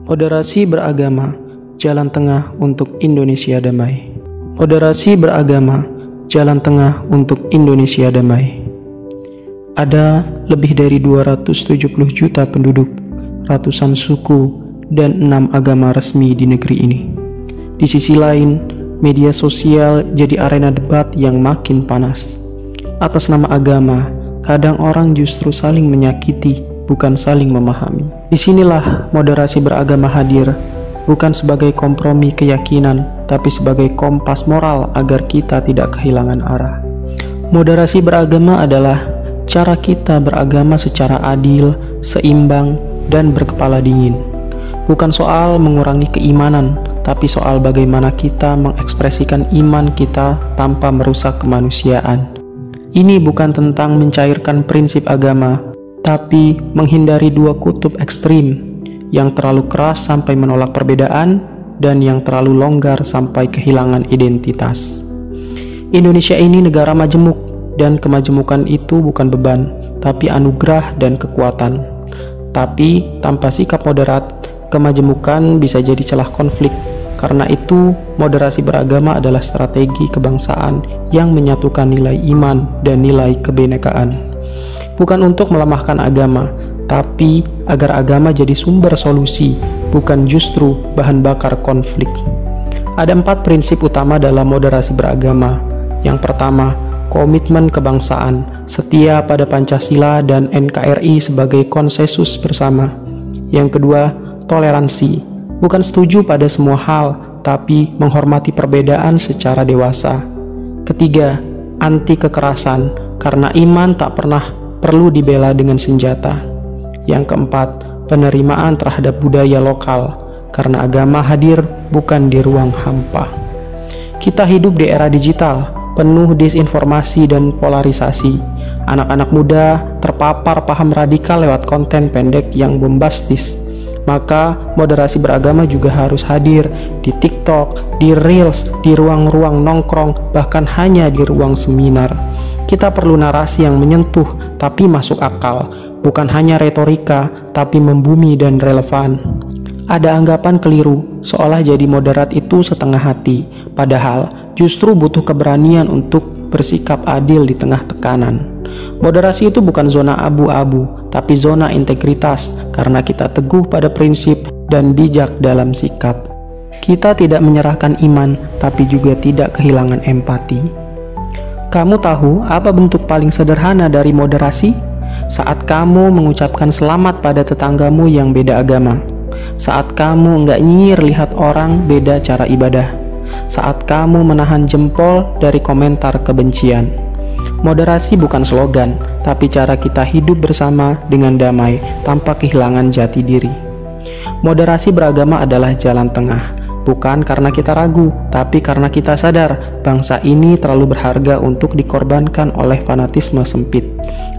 Moderasi beragama, jalan tengah untuk Indonesia damai. Moderasi beragama, jalan tengah untuk Indonesia damai. Ada lebih dari 270 juta penduduk, ratusan suku, dan 6 agama resmi di negeri ini. Di sisi lain, media sosial jadi arena debat yang makin panas. Atas nama agama, kadang orang justru saling menyakiti, bukan saling memahami. Disinilah moderasi beragama hadir, bukan sebagai kompromi keyakinan, tapi sebagai kompas moral agar kita tidak kehilangan arah. Moderasi beragama adalah cara kita beragama secara adil, seimbang, dan berkepala dingin. Bukan soal mengurangi keimanan, tapi soal bagaimana kita mengekspresikan iman kita tanpa merusak kemanusiaan. Ini bukan tentang mencairkan prinsip agama, tapi menghindari dua kutub ekstrim, yang terlalu keras sampai menolak perbedaan, dan yang terlalu longgar sampai kehilangan identitas. Indonesia ini negara majemuk, dan kemajemukan itu bukan beban, tapi anugerah dan kekuatan. Tapi tanpa sikap moderat, kemajemukan bisa jadi celah konflik. Karena itu, moderasi beragama adalah strategi kebangsaan yang menyatukan nilai iman dan nilai kebinekaan. Bukan untuk melemahkan agama, tapi agar agama jadi sumber solusi, bukan justru bahan bakar konflik. Ada 4 prinsip utama dalam moderasi beragama. Yang pertama, komitmen kebangsaan, setia pada Pancasila dan NKRI sebagai konsensus bersama. Yang kedua, toleransi, bukan setuju pada semua hal, tapi menghormati perbedaan secara dewasa. Ketiga, anti kekerasan, karena iman tak pernah perlu dibela dengan senjata. Yang keempat, penerimaan terhadap budaya lokal, karena agama hadir bukan di ruang hampa. Kita hidup di era digital, penuh disinformasi dan polarisasi. Anak-anak muda terpapar paham radikal lewat konten pendek yang bombastis. Maka moderasi beragama juga harus hadir di TikTok, di Reels, di ruang-ruang nongkrong, bahkan hanya di ruang seminar. Kita perlu narasi yang menyentuh tapi masuk akal, bukan hanya retorika tapi membumi dan relevan. Ada anggapan keliru, seolah jadi moderat itu setengah hati, padahal justru butuh keberanian untuk bersikap adil di tengah tekanan. Moderasi itu bukan zona abu-abu, tapi zona integritas, karena kita teguh pada prinsip dan bijak dalam sikap. Kita tidak menyerahkan iman, tapi juga tidak kehilangan empati. Kamu tahu apa bentuk paling sederhana dari moderasi? Saat kamu mengucapkan selamat pada tetanggamu yang beda agama. Saat kamu nggak nyinyir lihat orang beda cara ibadah. Saat kamu menahan jempol dari komentar kebencian. Moderasi bukan slogan, tapi cara kita hidup bersama dengan damai tanpa kehilangan jati diri. Moderasi beragama adalah jalan tengah. Bukan karena kita ragu, tapi karena kita sadar bangsa ini terlalu berharga untuk dikorbankan oleh fanatisme sempit.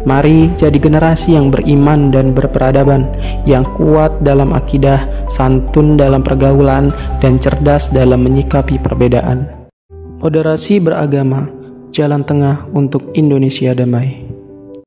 Mari jadi generasi yang beriman dan berperadaban, yang kuat dalam akidah, santun dalam pergaulan, dan cerdas dalam menyikapi perbedaan. Moderasi beragama, jalan tengah untuk Indonesia damai.